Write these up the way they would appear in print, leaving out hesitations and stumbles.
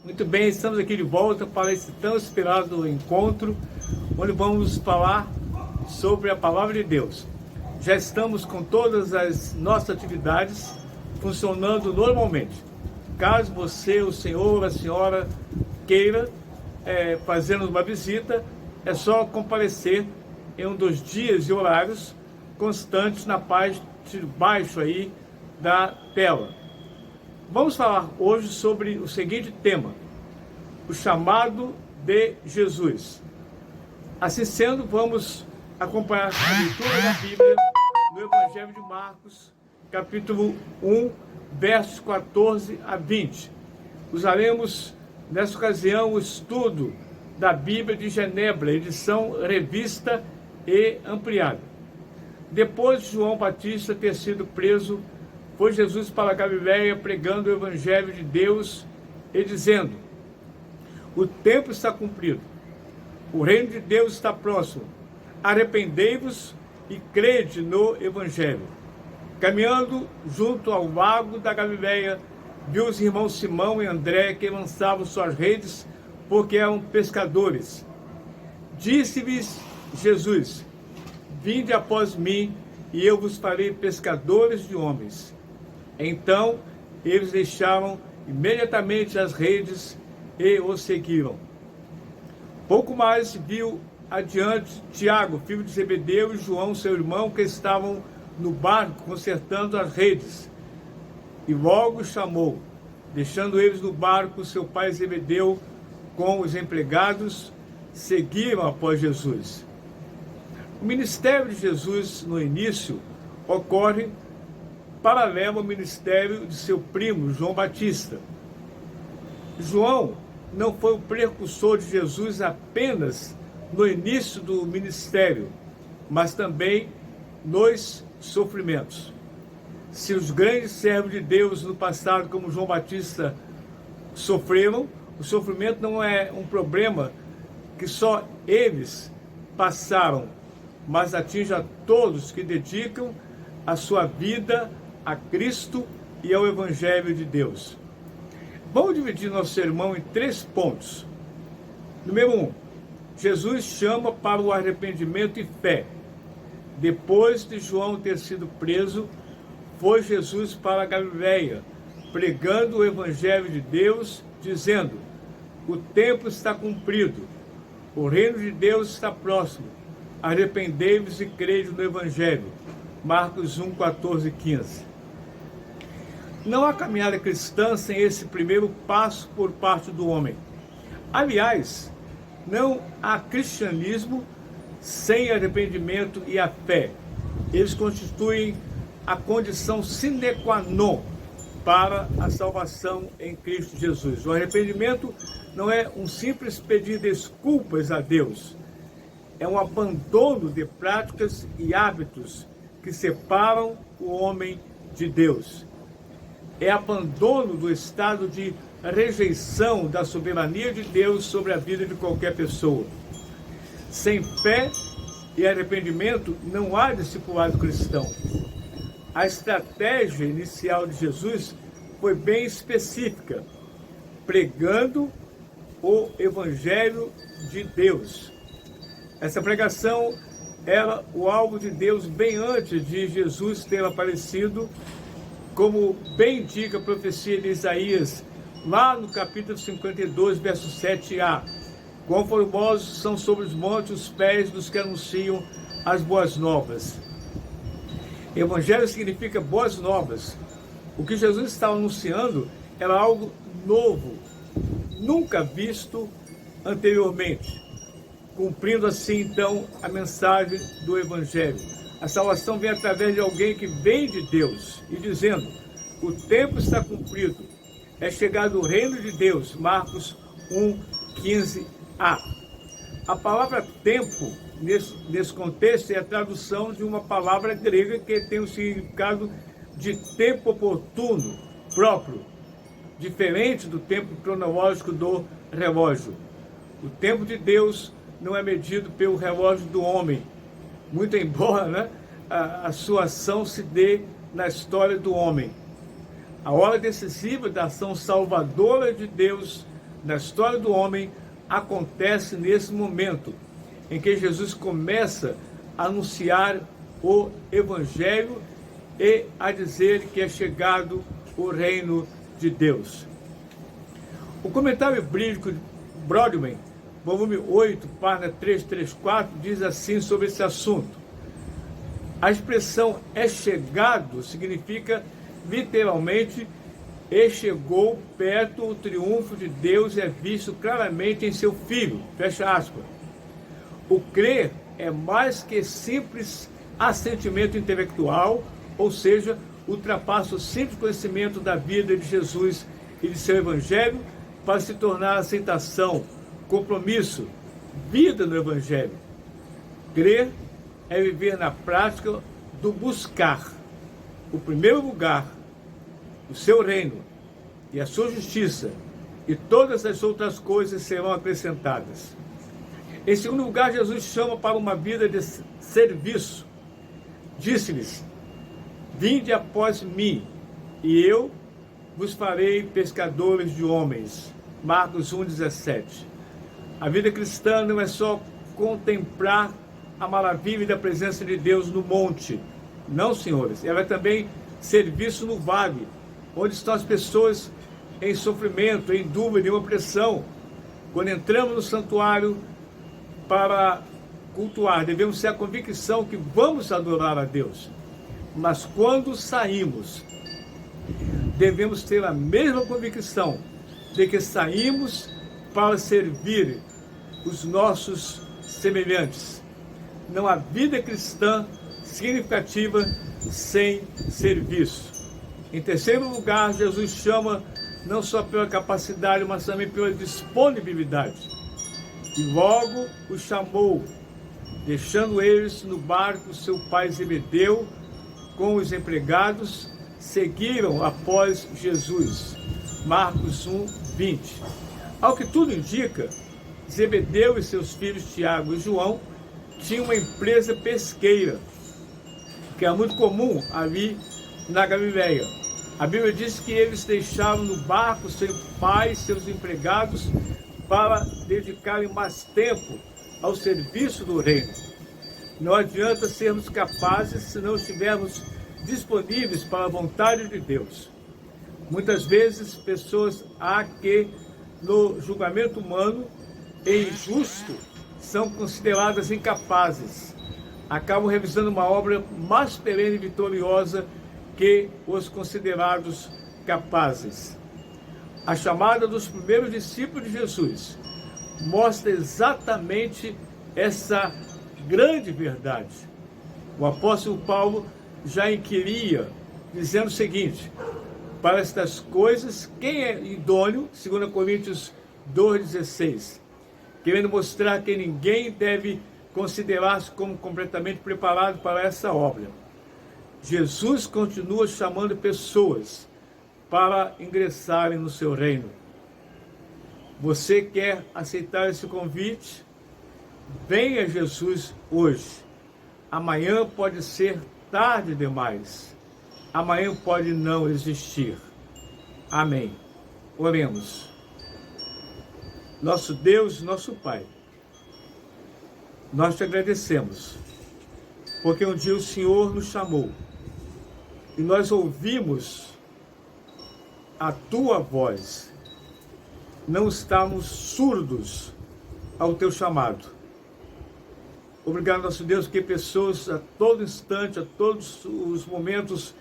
Muito bem, estamos aqui de volta para esse tão esperado encontro, onde vamos falar sobre a Palavra de Deus. Já estamos com todas as nossas atividades funcionando normalmente. Caso você, o senhor, a senhora queira fazer uma visita, é só comparecer em um dos dias e horários constantes na parte de baixo aí da tela. Vamos falar hoje sobre o seguinte tema: o chamado de Jesus. Assim sendo, vamos acompanhar a leitura da Bíblia no Evangelho de Marcos, capítulo 1, versos 14 a 20. Usaremos, nessa ocasião, o estudo da Bíblia de Genebra, edição revista e ampliada. Depois de João Batista ter sido preso, foi Jesus para a Galiléia pregando o Evangelho de Deus e dizendo: o tempo está cumprido, o reino de Deus está próximo, arrependei-vos e crede no Evangelho. Caminhando junto ao lago da Galiléia, viu os irmãos Simão e André que lançavam suas redes porque eram pescadores. Disse-lhes Jesus: vinde após mim e eu vos farei pescadores de homens. Então eles deixaram imediatamente as redes e o seguiram. Pouco mais viu adiante Tiago, filho de Zebedeu, e João, seu irmão, que estavam no barco consertando as redes. E logo chamou, deixando eles no barco, seu pai Zebedeu com os empregados, seguiram após Jesus. O ministério de Jesus, no início, ocorre paralelo ao ministério de seu primo, João Batista. João não foi o precursor de Jesus apenas no início do ministério, mas também nos sofrimentos. Se os grandes servos de Deus no passado, como João Batista, sofreram, o sofrimento não é um problema que só eles passaram, mas atinge a todos que dedicam a sua vida a Cristo e ao Evangelho de Deus. Vamos dividir nosso sermão em 3 pontos. Número 1, Jesus chama para o arrependimento e fé. Depois de João ter sido preso, foi Jesus para a Galiléia, pregando o Evangelho de Deus, dizendo: o tempo está cumprido, o reino de Deus está próximo, arrependei-vos e crede no Evangelho. Marcos 1, 14 e 15. Não há caminhada cristã sem esse primeiro passo por parte do homem. Aliás, não há cristianismo sem arrependimento e a fé. Eles constituem a condição sine qua non para a salvação em Cristo Jesus. O arrependimento não é um simples pedir desculpas a Deus. É um abandono de práticas e hábitos que separam o homem de Deus. É abandono do estado de rejeição da soberania de Deus sobre a vida de qualquer pessoa. Sem fé e arrependimento não há discipulado cristão. A estratégia inicial de Jesus foi bem específica: pregando o Evangelho de Deus. Essa pregação era o alvo de Deus bem antes de Jesus ter aparecido, como bem indica a profecia de Isaías, lá no capítulo 52, verso 7a. Quão formosos são sobre os montes os pés dos que anunciam as boas novas. Evangelho significa boas novas. O que Jesus estava anunciando era algo novo, nunca visto anteriormente, cumprindo assim então a mensagem do Evangelho. A salvação vem através de alguém que vem de Deus e dizendo: o tempo está cumprido, é chegado o reino de Deus. Marcos 1, 15a. A palavra tempo, nesse contexto, é a tradução de uma palavra grega que tem o significado de tempo oportuno, próprio, diferente do tempo cronológico do relógio. O tempo de Deus não é medido pelo relógio do homem, muito embora a sua ação se dê na história do homem. A hora decisiva da ação salvadora de Deus na história do homem acontece nesse momento em que Jesus começa a anunciar o Evangelho e a dizer que é chegado o reino de Deus. O comentário bíblico de Broadman, volume 8, página 334, diz assim sobre esse assunto: a expressão "é chegado" significa literalmente "e chegou perto, o triunfo de Deus é visto claramente em seu Filho", fecha aspas. O crer é mais que simples assentimento intelectual, ou seja, ultrapassa o simples conhecimento da vida de Jesus e de seu Evangelho para se tornar aceitação, compromisso, vida no Evangelho. Crer é viver na prática do buscar o primeiro lugar, o seu reino e a sua justiça, e todas as outras coisas serão acrescentadas. Em segundo lugar, Jesus chama para uma vida de serviço. Disse-lhes: "Vinde após mim, e eu vos farei pescadores de homens." Marcos 1,17. A vida cristã não é só contemplar a maravilha da presença de Deus no monte. Não, senhores. Ela é também serviço no vale, onde estão as pessoas em sofrimento, em dúvida, em opressão. Quando entramos no santuário para cultuar, devemos ter a convicção que vamos adorar a Deus. Mas quando saímos, devemos ter a mesma convicção de que saímos para servir os nossos semelhantes. Não há vida cristã significativa sem serviço. Em terceiro lugar, Jesus chama não só pela capacidade, mas também pela disponibilidade. E logo os chamou, deixando eles no barco seu pai Zebedeu com os empregados, seguiram após Jesus. Marcos 1:20. Ao que tudo indica, Zebedeu e seus filhos Tiago e João tinham uma empresa pesqueira, que é muito comum ali na Galileia. A Bíblia diz que eles deixaram no barco seu pai e seus empregados para dedicarem mais tempo ao serviço do reino. Não adianta sermos capazes se não estivermos disponíveis para a vontade de Deus. Muitas vezes, pessoas há que, no julgamento humano e injusto, são consideradas incapazes. Acabam realizando uma obra mais perene e vitoriosa que os considerados capazes. A chamada dos primeiros discípulos de Jesus mostra exatamente essa grande verdade. O apóstolo Paulo já inquiria, dizendo o seguinte: para estas coisas, quem é idôneo? 2 Coríntios 2,16. Querendo mostrar que ninguém deve considerar-se como completamente preparado para essa obra. Jesus continua chamando pessoas para ingressarem no seu reino. Você quer aceitar esse convite? Venha a Jesus hoje. Amanhã pode ser tarde demais. Amanhã pode não existir. Amém. Oremos. Nosso Deus, nosso Pai, nós te agradecemos, porque um dia o Senhor nos chamou e nós ouvimos a tua voz. Não estamos surdos ao teu chamado. Obrigado, nosso Deus, que pessoas a todo instante, a todos os momentos,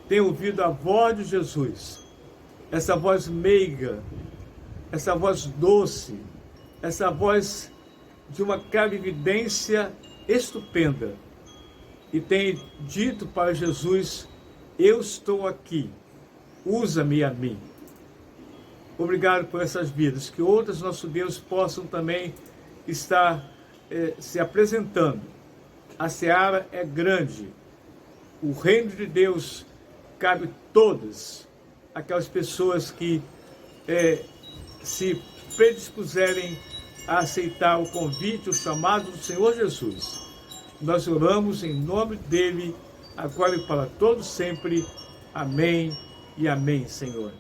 têm ouvido a voz de Jesus, essa voz meiga, essa voz doce, essa voz de uma clarividência estupenda, e tem dito para Jesus: eu estou aqui, usa-me a mim. Obrigado por essas vidas, que outras, nosso Deus, possam também estar se apresentando. A seara é grande, o reino de Deus cabe todas aquelas pessoas que se predispuserem a aceitar o convite, o chamado do Senhor Jesus. Nós oramos em nome dele, agora e para todos sempre. Amém e amém, Senhor.